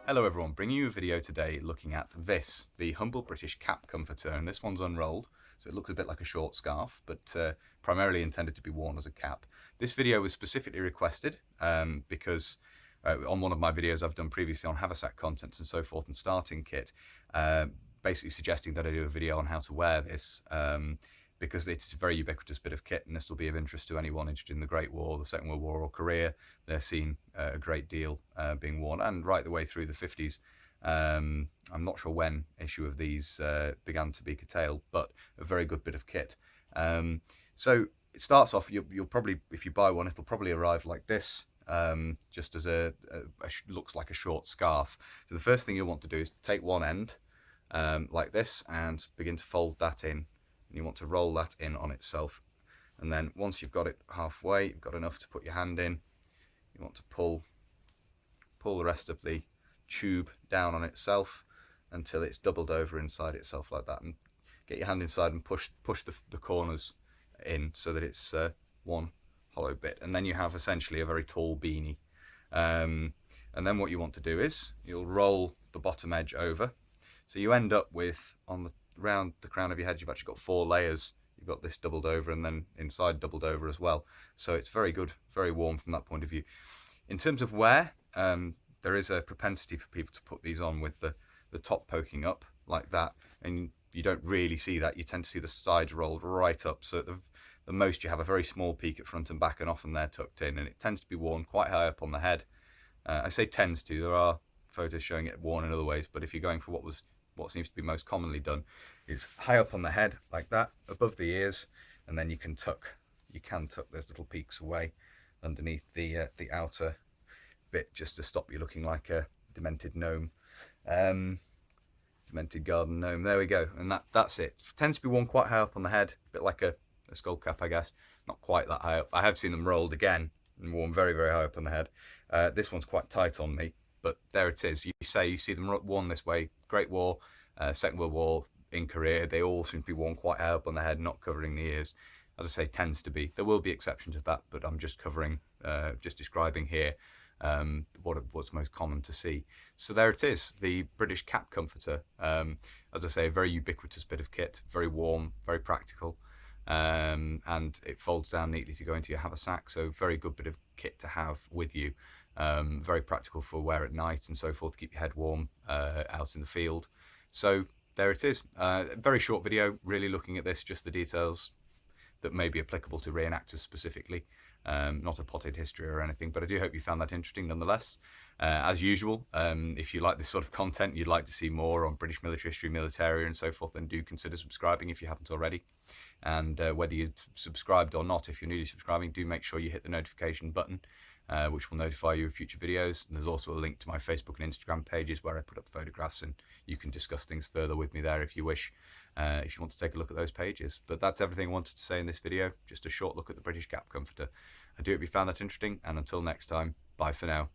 Hello everyone, bringing you a video today looking at this, the humble British cap comforter, and this one's unrolled, so it looks a bit like a short scarf, but primarily intended to be worn as a cap. This video was specifically requested because on one of my videos I've done previously on haversack contents and so forth and starting kit, basically suggesting that I do a video on how to wear this, because it's a very ubiquitous bit of kit, and this will be of interest to anyone interested in the Great War, the Second World War, or Korea. They're seen a great deal being worn, and right the way through the 50s. I'm not sure when issue of these began to be curtailed, but a very good bit of kit. So it starts off, you'll probably, if you buy one, it'll probably arrive like this, just as looks like a short scarf. So the first thing you'll want to do is take one end like this and begin to fold that in. And you want to roll that in on itself, and then once you've got it halfway, you've got enough to put your hand in, you want to pull the rest of the tube down on itself until it's doubled over inside itself like that, and get your hand inside and push the corners in so that it's one hollow bit, and then you have essentially a very tall beanie. And then what you want to do is you'll roll the bottom edge over, so you end up with, around the crown of your head, you've actually got 4 layers. You've got this doubled over and then inside doubled over as well. So it's very good, very warm from that point of view. In terms of wear, there is a propensity for people to put these on with the top poking up like that, and you don't really see that. You tend to see the sides rolled right up, so the most you have a very small peak at front and back, and often they're tucked in, and it tends to be worn quite high up on the head. I say tends to, there are photos showing it worn in other ways, but if you're going for what seems to be most commonly done, is high up on the head like that, above the ears, and then you can tuck those little peaks away underneath the outer bit, just to stop you looking like a demented gnome, demented garden gnome. There we go, and that's it. It tends to be worn quite high up on the head, a bit like a skull cap, I guess. Not quite that high up. I have seen them rolled again and worn very, very high up on the head. This one's quite tight on me, but there it is. You see them worn this way. Great War, Second World War, in Korea, they all seem to be worn quite high up on the head, not covering the ears. As I say, tends to be. There will be exceptions to that, but I'm just describing here what's most common to see. So there it is, the British cap comforter. As I say, a very ubiquitous bit of kit, very warm, very practical, and it folds down neatly to go into your haversack. So very good bit of kit to have with you. Very practical for wear at night and so forth, to keep your head warm out in the field. So there it is. Very short video, really looking at this, just the details that may be applicable to reenactors specifically. Not a potted history or anything, but I do hope you found that interesting nonetheless. As usual, if you like this sort of content, you'd like to see more on British military history, militaria and so forth, then do consider subscribing if you haven't already. And whether you're subscribed or not, if you're newly subscribing, do make sure you hit the notification button, which will notify you of future videos. And there's also a link to my Facebook and Instagram pages where I put up photographs, and you can discuss things further with me there if you wish, if you want to take a look at those pages. But that's everything I wanted to say in this video, just a short look at the British cap comforter. I do hope you found that interesting, and until next time, bye for now.